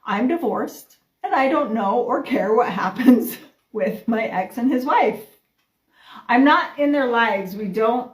I'm divorced and I don't know or care what happens with my ex and his wife. I'm not in their lives. We don't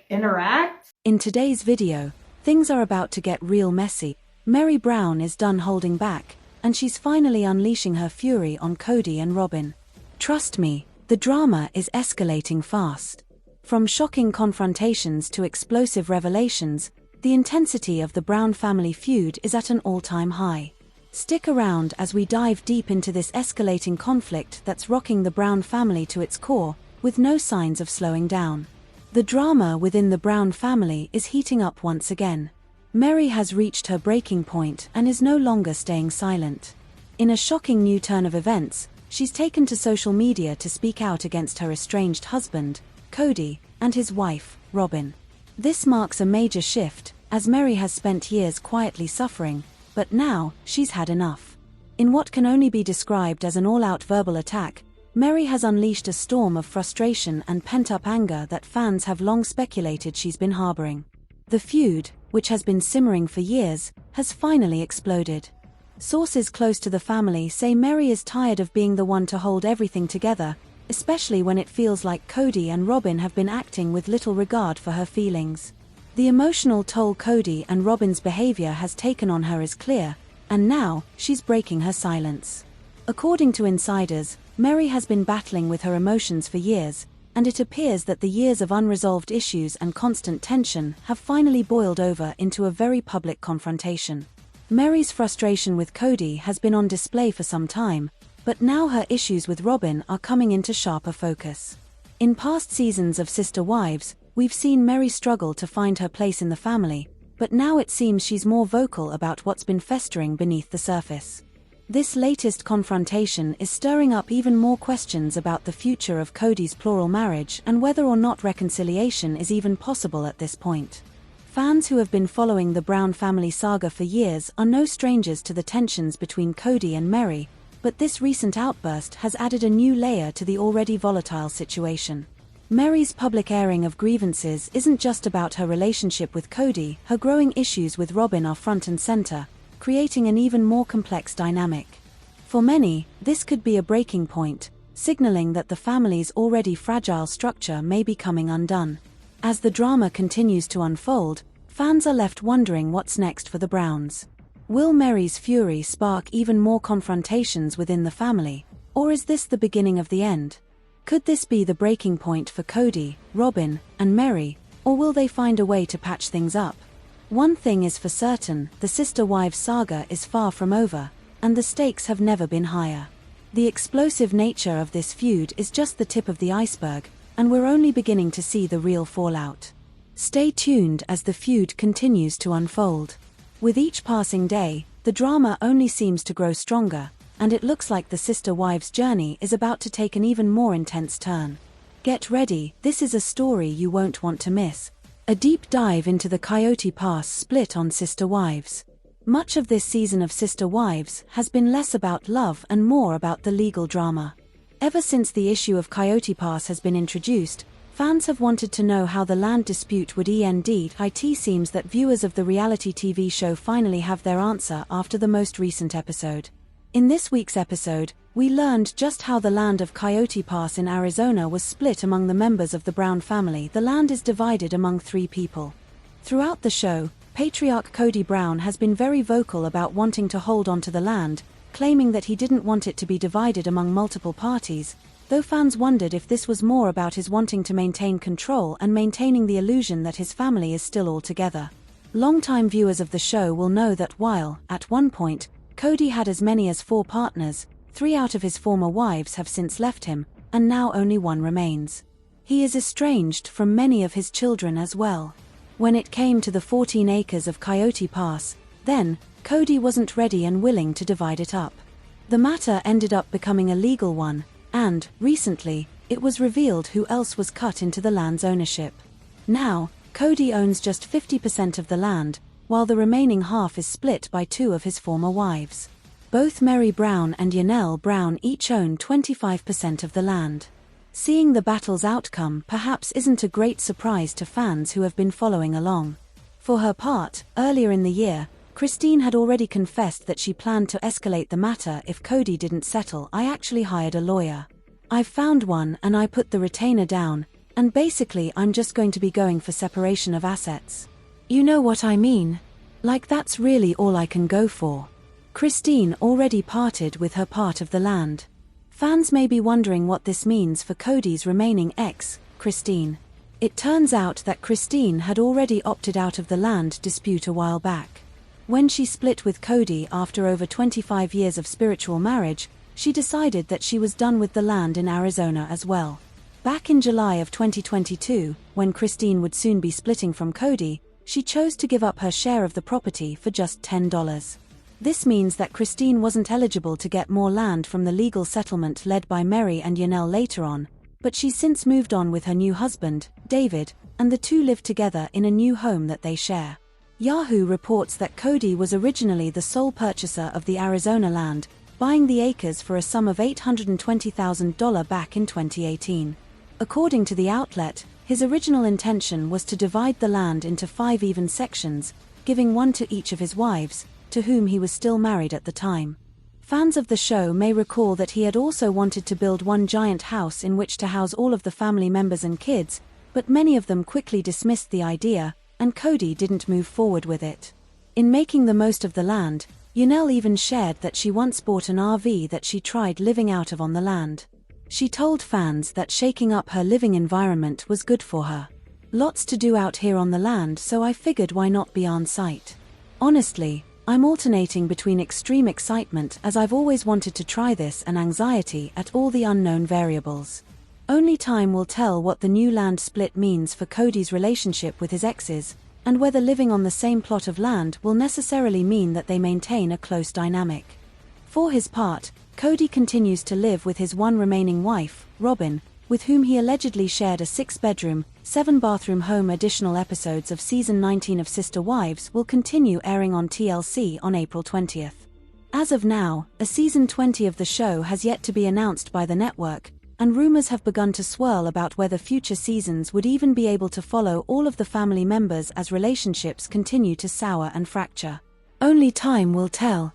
interact. In today's video, things are about to get real messy. Meri Brown is done holding back, and she's finally unleashing her fury on Kody and Robin. Trust me, the drama is escalating fast. From shocking confrontations to explosive revelations, the intensity of the Brown family feud is at an all-time high. Stick around as we dive deep into this escalating conflict that's rocking the Brown family to its core, with no signs of slowing down. The drama within the Brown family is heating up once again. Meri has reached her breaking point and is no longer staying silent. In a shocking new turn of events, she's taken to social media to speak out against her estranged husband, Kody, and his wife, Robin. This marks a major shift, as Meri has spent years quietly suffering, but now, she's had enough. In what can only be described as an all-out verbal attack, Meri has unleashed a storm of frustration and pent-up anger that fans have long speculated she's been harboring. The feud, which has been simmering for years, has finally exploded. Sources close to the family say Meri is tired of being the one to hold everything together, especially when it feels like Kody and Robin have been acting with little regard for her feelings. The emotional toll Kody and Robin's behavior has taken on her is clear, and now, she's breaking her silence. According to insiders, Meri has been battling with her emotions for years, and it appears that the years of unresolved issues and constant tension have finally boiled over into a very public confrontation. Meri's frustration with Kody has been on display for some time, but now her issues with Robin are coming into sharper focus. In past seasons of Sister Wives, we've seen Meri struggle to find her place in the family, but now it seems she's more vocal about what's been festering beneath the surface. This latest confrontation is stirring up even more questions about the future of Kody's plural marriage and whether or not reconciliation is even possible at this point. Fans who have been following the Brown family saga for years are no strangers to the tensions between Kody and Meri, but this recent outburst has added a new layer to the already volatile situation. Meri's public airing of grievances isn't just about her relationship with Kody, her growing issues with Robin are front and center, creating an even more complex dynamic. For many, this could be a breaking point, signaling that the family's already fragile structure may be coming undone. As the drama continues to unfold, fans are left wondering what's next for the Browns. Will Meri's fury spark even more confrontations within the family, or is this the beginning of the end? Could this be the breaking point for Kody, Robin, and Meri, or will they find a way to patch things up? One thing is for certain, the Sister Wives saga is far from over, and the stakes have never been higher. The explosive nature of this feud is just the tip of the iceberg, and we're only beginning to see the real fallout. Stay tuned as the feud continues to unfold. With each passing day, the drama only seems to grow stronger, and it looks like the Sister Wives journey is about to take an even more intense turn. Get ready, this is a story you won't want to miss. A deep dive into the Coyote Pass split on Sister Wives. Much of this season of Sister Wives has been less about love and more about the legal drama. Ever since the issue of Coyote Pass has been introduced, fans have wanted to know how the land dispute would end. It seems that viewers of the reality TV show finally have their answer after the most recent episode. In this week's episode, we learned just how the land of Coyote Pass in Arizona was split among the members of the Brown family. The land is divided among 3 people. Throughout the show, Patriarch Kody Brown has been very vocal about wanting to hold on to the land, claiming that he didn't want it to be divided among multiple parties, though fans wondered if this was more about his wanting to maintain control and maintaining the illusion that his family is still all together. Longtime viewers of the show will know that while, at one point, Kody had as many as 4 partners, 3 out of his former wives have since left him, and now only 1 remains. He is estranged from many of his children as well. When it came to the 14 acres of Coyote Pass, then, Kody wasn't ready and willing to divide it up. The matter ended up becoming a legal one, and, recently, it was revealed who else was cut into the land's ownership. Now, Kody owns just 50% of the land, while the remaining half is split by 2 of his former wives. Both Meri Brown and Janelle Brown each own 25% of the land. Seeing the battle's outcome perhaps isn't a great surprise to fans who have been following along. For her part, earlier in the year, Christine had already confessed that she planned to escalate the matter if Kody didn't settle. I actually hired a lawyer. I've found one and I put the retainer down, and basically I'm just going to be going for separation of assets. You know what I mean? Like that's really all I can go for. Christine already parted with her part of the land. Fans may be wondering what this means for Kody's remaining ex, Christine. It turns out that Christine had already opted out of the land dispute a while back. When she split with Kody after over 25 years of spiritual marriage, she decided that she was done with the land in Arizona as well. Back in July of 2022, when Christine would soon be splitting from Kody, she chose to give up her share of the property for just $10. This means that Christine wasn't eligible to get more land from the legal settlement led by Meri and Janelle later on, but she's since moved on with her new husband, David, and the two live together in a new home that they share. Yahoo reports that Kody was originally the sole purchaser of the Arizona land, buying the acres for a sum of $820,000 back in 2018. According to the outlet, his original intention was to divide the land into 5 even sections, giving one to each of his wives, to whom he was still married at the time. Fans of the show may recall that he had also wanted to build one giant house in which to house all of the family members and kids, but many of them quickly dismissed the idea, and Kody didn't move forward with it. In making the most of the land, Janelle even shared that she once bought an RV that she tried living out of on the land. She told fans that shaking up her living environment was good for her. Lots to do out here on the land, so I figured why not be on site. Honestly, I'm alternating between extreme excitement as I've always wanted to try this and anxiety at all the unknown variables. Only time will tell what the new land split means for Kody's relationship with his exes, and whether living on the same plot of land will necessarily mean that they maintain a close dynamic. For his part, Kody continues to live with his one remaining wife, Robin, with whom he allegedly shared a 6-bedroom, 7-bathroom home. Additional episodes of Season 19 of Sister Wives will continue airing on TLC on April 20th. As of now, a Season 20 of the show has yet to be announced by the network, and rumors have begun to swirl about whether future seasons would even be able to follow all of the family members as relationships continue to sour and fracture. Only time will tell.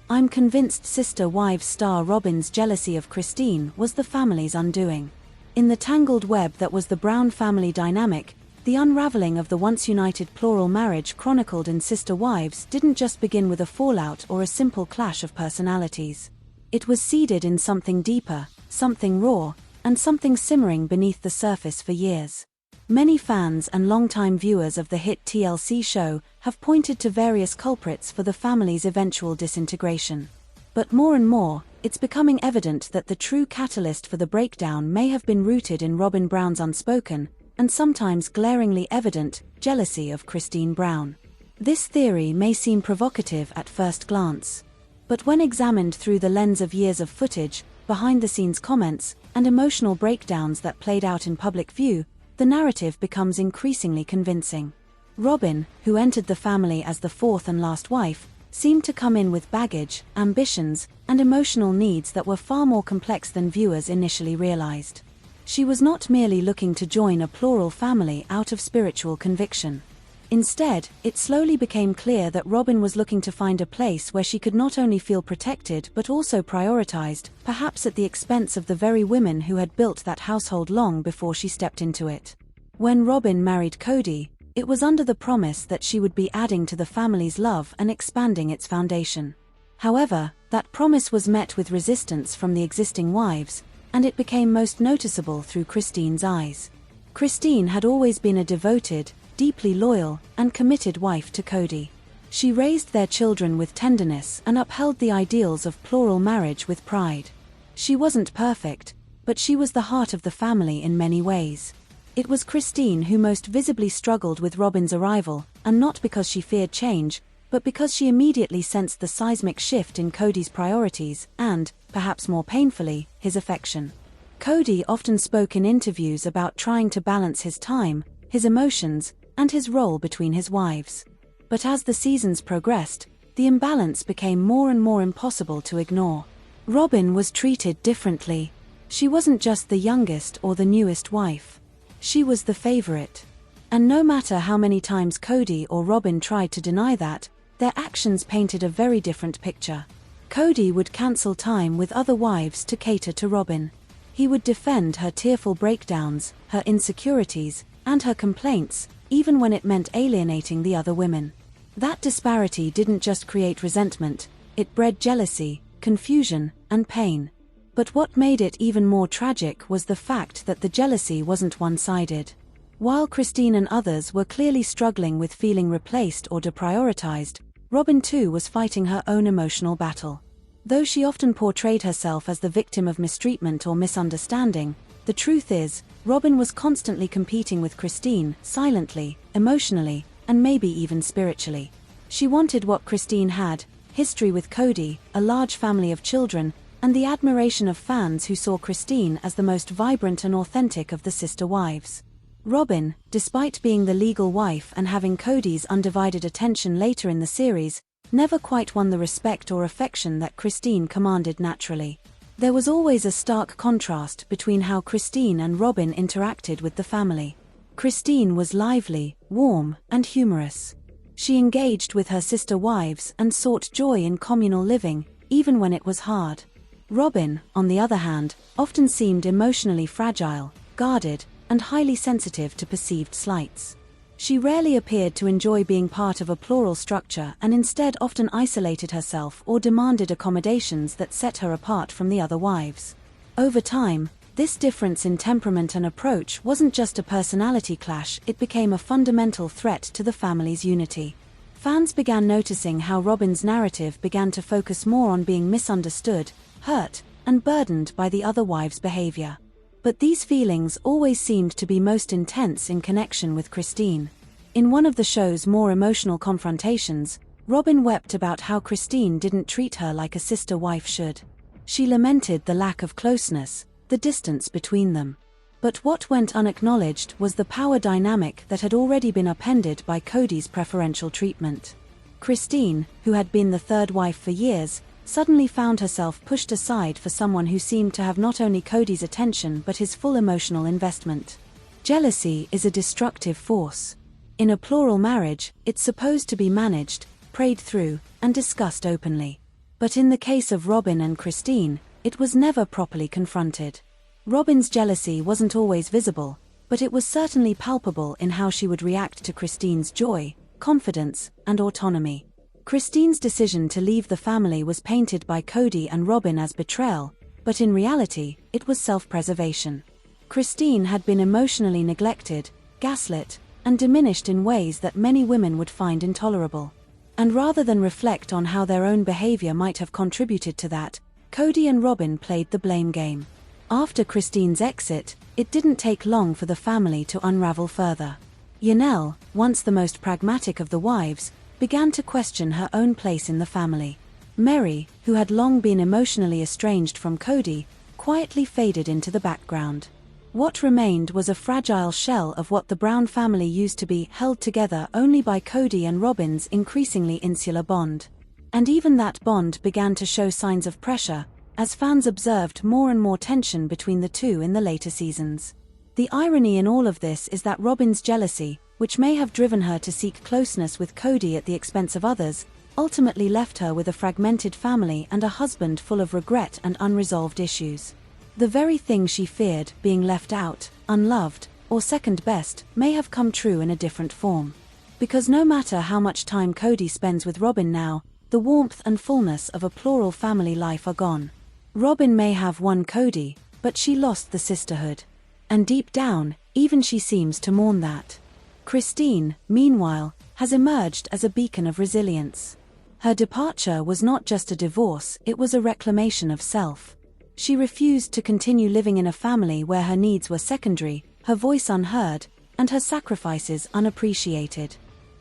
I'm convinced Sister Wives star Robin's jealousy of Christine was the family's undoing. In the tangled web that was the Brown family dynamic, the unraveling of the once united plural marriage chronicled in Sister Wives didn't just begin with a fallout or a simple clash of personalities. It was seeded in something deeper, something raw, and something simmering beneath the surface for years. Many fans and longtime viewers of the hit TLC show have pointed to various culprits for the family's eventual disintegration. But more and more, it's becoming evident that the true catalyst for the breakdown may have been rooted in Robin Brown's unspoken, and sometimes glaringly evident, jealousy of Christine Brown. This theory may seem provocative at first glance, but when examined through the lens of years of footage, behind-the-scenes comments, and emotional breakdowns that played out in public view, the narrative becomes increasingly convincing. Robin, who entered the family as the fourth and last wife, seemed to come in with baggage, ambitions, and emotional needs that were far more complex than viewers initially realized. She was not merely looking to join a plural family out of spiritual conviction. Instead, it slowly became clear that Robin was looking to find a place where she could not only feel protected but also prioritized, perhaps at the expense of the very women who had built that household long before she stepped into it. When Robin married Kody, it was under the promise that she would be adding to the family's love and expanding its foundation. However, that promise was met with resistance from the existing wives, and it became most noticeable through Christine's eyes. Christine had always been a devoted, deeply loyal, and committed wife to Kody. She raised their children with tenderness and upheld the ideals of plural marriage with pride. She wasn't perfect, but she was the heart of the family in many ways. It was Christine who most visibly struggled with Robin's arrival, and not because she feared change, but because she immediately sensed the seismic shift in Kody's priorities and, perhaps more painfully, his affection. Kody often spoke in interviews about trying to balance his time, his emotions, and his role between his wives. But as the seasons progressed, the imbalance became more and more impossible to ignore. Robin was treated differently. She wasn't just the youngest or the newest wife. She was the favorite. And no matter how many times Kody or Robin tried to deny that, their actions painted a very different picture. Kody would cancel time with other wives to cater to Robin. He would defend her tearful breakdowns, her insecurities, and her complaints, even when it meant alienating the other women. That disparity didn't just create resentment, it bred jealousy, confusion, and pain. But what made it even more tragic was the fact that the jealousy wasn't one-sided. While Christine and others were clearly struggling with feeling replaced or deprioritized, Robin too was fighting her own emotional battle. Though she often portrayed herself as the victim of mistreatment or misunderstanding, the truth is, Robin was constantly competing with Christine, silently, emotionally, and maybe even spiritually. She wanted what Christine had: history with Kody, a large family of children, and the admiration of fans who saw Christine as the most vibrant and authentic of the sister wives. Robin, despite being the legal wife and having Kody's undivided attention later in the series, never quite won the respect or affection that Christine commanded naturally. There was always a stark contrast between how Christine and Robin interacted with the family. Christine was lively, warm, and humorous. She engaged with her sister wives and sought joy in communal living, even when it was hard. Robin, on the other hand, often seemed emotionally fragile, guarded, and highly sensitive to perceived slights. She rarely appeared to enjoy being part of a plural structure and instead often isolated herself or demanded accommodations that set her apart from the other wives. Over time, this difference in temperament and approach wasn't just a personality clash, it became a fundamental threat to the family's unity. Fans began noticing how Robin's narrative began to focus more on being misunderstood, hurt, and burdened by the other wives' behavior. But these feelings always seemed to be most intense in connection with Christine. In one of the show's more emotional confrontations, Robin wept about how Christine didn't treat her like a sister wife should. She lamented the lack of closeness, the distance between them. But what went unacknowledged was the power dynamic that had already been upended by Kody's preferential treatment. Christine, who had been the third wife for years, suddenly found herself pushed aside for someone who seemed to have not only Kody's attention but his full emotional investment. Jealousy is a destructive force. In a plural marriage, it's supposed to be managed, prayed through, and discussed openly. But in the case of Robin and Christine, it was never properly confronted. Robin's jealousy wasn't always visible, but it was certainly palpable in how she would react to Christine's joy, confidence, and autonomy. Christine's decision to leave the family was painted by Kody and Robin as betrayal, but in reality, it was self-preservation. Christine had been emotionally neglected, gaslit, and diminished in ways that many women would find intolerable. And rather than reflect on how their own behavior might have contributed to that, Kody and Robin played the blame game. After Christine's exit, it didn't take long for the family to unravel further. Janelle, once the most pragmatic of the wives, began to question her own place in the family. Meri, who had long been emotionally estranged from Kody, quietly faded into the background. What remained was a fragile shell of what the Brown family used to be, held together only by Kody and Robin's increasingly insular bond. And even that bond began to show signs of pressure, as fans observed more and more tension between the two in the later seasons. The irony in all of this is that Robin's jealousy, which may have driven her to seek closeness with Kody at the expense of others, ultimately left her with a fragmented family and a husband full of regret and unresolved issues. The very thing she feared, being left out, unloved, or second best, may have come true in a different form. Because no matter how much time Kody spends with Robin now, the warmth and fullness of a plural family life are gone. Robin may have won Kody, but she lost the sisterhood. And deep down, even she seems to mourn that. Christine, meanwhile, has emerged as a beacon of resilience. Her departure was not just a divorce, it was a reclamation of self. She refused to continue living in a family where her needs were secondary, her voice unheard, and her sacrifices unappreciated.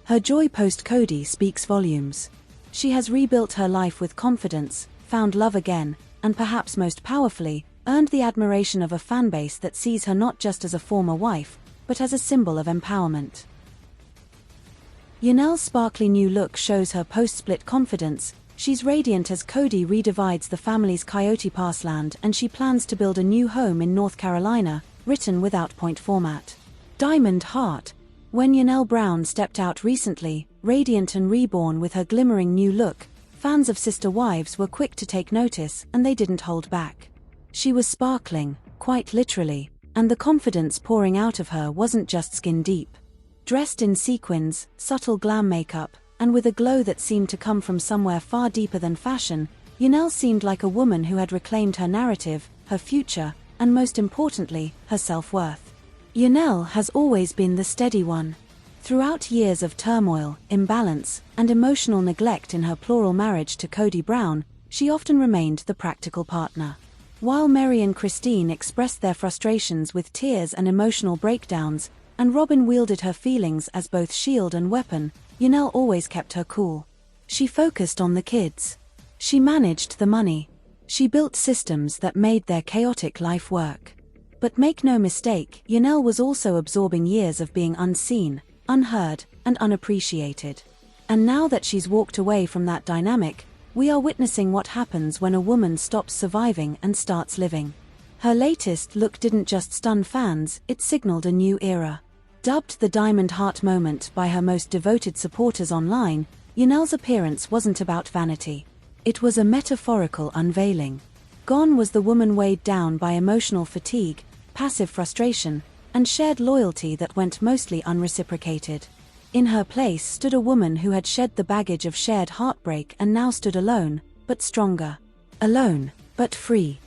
Her joy post-Kody speaks volumes. She has rebuilt her life with confidence, found love again, and perhaps most powerfully, earned the admiration of a fanbase that sees her not just as a former wife, but as a symbol of empowerment. Janelle's sparkly new look shows her post-split confidence. She's radiant as Kody redivides the family's Coyote Pass land, and she plans to build a new home in North Carolina, written without point format. Diamond Heart. When Janelle Brown stepped out recently, radiant and reborn with her glimmering new look, fans of Sister Wives were quick to take notice, and they didn't hold back. She was sparkling, quite literally, and the confidence pouring out of her wasn't just skin deep. Dressed in sequins, subtle glam makeup, and with a glow that seemed to come from somewhere far deeper than fashion, Janelle seemed like a woman who had reclaimed her narrative, her future, and most importantly, her self-worth. Janelle has always been the steady one. Throughout years of turmoil, imbalance, and emotional neglect in her plural marriage to Kody Brown, she often remained the practical partner. While Meri and Christine expressed their frustrations with tears and emotional breakdowns, and Robin wielded her feelings as both shield and weapon, Janelle always kept her cool. She focused on the kids. She managed the money. She built systems that made their chaotic life work. But make no mistake, Janelle was also absorbing years of being unseen, unheard, and unappreciated. And now that she's walked away from that dynamic, we are witnessing what happens when a woman stops surviving and starts living. Her latest look didn't just stun fans, it signaled a new era. Dubbed the Diamond Heart moment by her most devoted supporters online, Janelle's appearance wasn't about vanity. It was a metaphorical unveiling. Gone was the woman weighed down by emotional fatigue, passive frustration, and shared loyalty that went mostly unreciprocated. In her place stood a woman who had shed the baggage of shared heartbreak and now stood alone, but stronger. Alone, but free.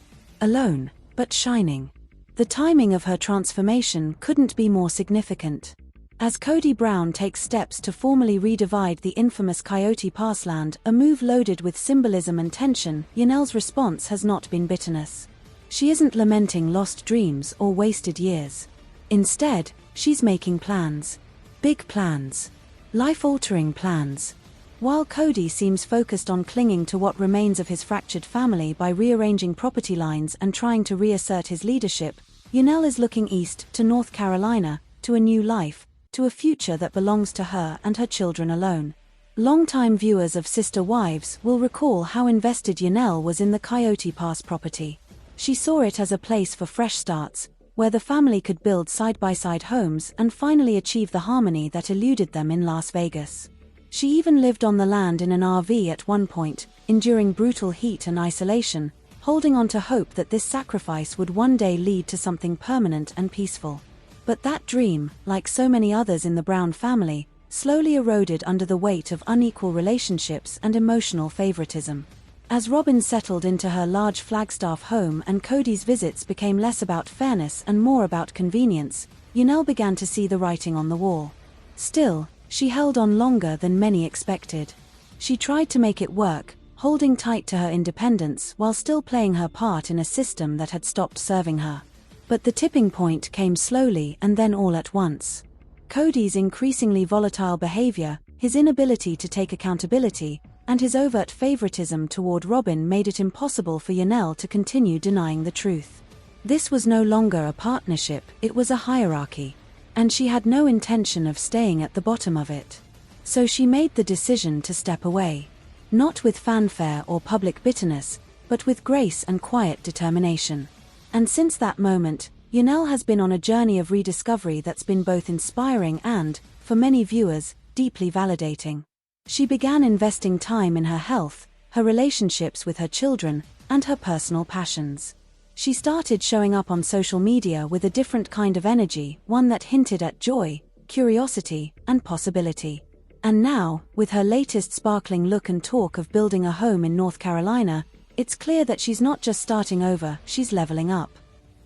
Alone, but shining. The timing of her transformation couldn't be more significant. As Kody Brown takes steps to formally redivide the infamous Coyote Passland, a move loaded with symbolism and tension, Janelle's response has not been bitterness. She isn't lamenting lost dreams or wasted years. Instead, she's making plans. Big plans. Life-altering plans. While Kody seems focused on clinging to what remains of his fractured family by rearranging property lines and trying to reassert his leadership, Janelle is looking east to North Carolina, to a new life, to a future that belongs to her and her children alone. Longtime viewers of Sister Wives will recall how invested Janelle was in the Coyote Pass property. She saw it as a place for fresh starts, where the family could build side-by-side homes and finally achieve the harmony that eluded them in Las Vegas. She even lived on the land in an RV at one point, enduring brutal heat and isolation, holding on to hope that this sacrifice would one day lead to something permanent and peaceful. But that dream, like so many others in the Brown family, slowly eroded under the weight of unequal relationships and emotional favoritism. As Robin settled into her large Flagstaff home and Kody's visits became less about fairness and more about convenience, Janelle began to see the writing on the wall. Still, she held on longer than many expected. She tried to make it work, holding tight to her independence while still playing her part in a system that had stopped serving her. But the tipping point came slowly and then all at once. Kody's increasingly volatile behavior, his inability to take accountability, and his overt favoritism toward Robin made it impossible for Janelle to continue denying the truth. This was no longer a partnership, it was a hierarchy. And she had no intention of staying at the bottom of it. So she made the decision to step away. Not with fanfare or public bitterness, but with grace and quiet determination. And since that moment, Janelle has been on a journey of rediscovery that's been both inspiring and, for many viewers, deeply validating. She began investing time in her health, her relationships with her children, and her personal passions. She started showing up on social media with a different kind of energy, one that hinted at joy, curiosity, and possibility. And now, with her latest sparkling look and talk of building a home in North Carolina, it's clear that she's not just starting over, she's leveling up.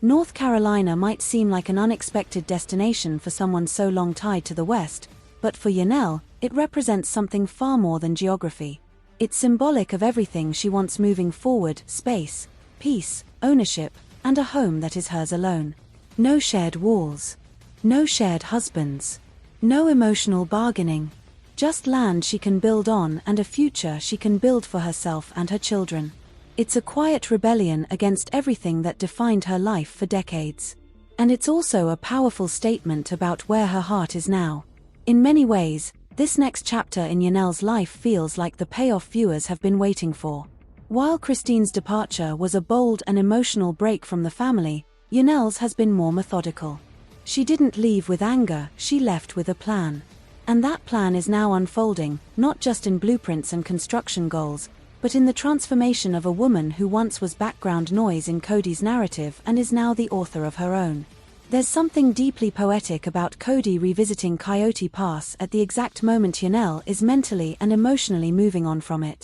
North Carolina might seem like an unexpected destination for someone so long tied to the West, but for Janelle, it represents something far more than geography. It's symbolic of everything she wants moving forward: space, peace, ownership, and a home that is hers alone. No shared walls. No shared husbands. No emotional bargaining. Just land she can build on and a future she can build for herself and her children. It's a quiet rebellion against everything that defined her life for decades. And it's also a powerful statement about where her heart is now. In many ways, this next chapter in Janelle's life feels like the payoff viewers have been waiting for. While Christine's departure was a bold and emotional break from the family, Janelle's has been more methodical. She didn't leave with anger, she left with a plan. And that plan is now unfolding, not just in blueprints and construction goals, but in the transformation of a woman who once was background noise in Kody's narrative and is now the author of her own. There's something deeply poetic about Kody revisiting Coyote Pass at the exact moment Janelle is mentally and emotionally moving on from it.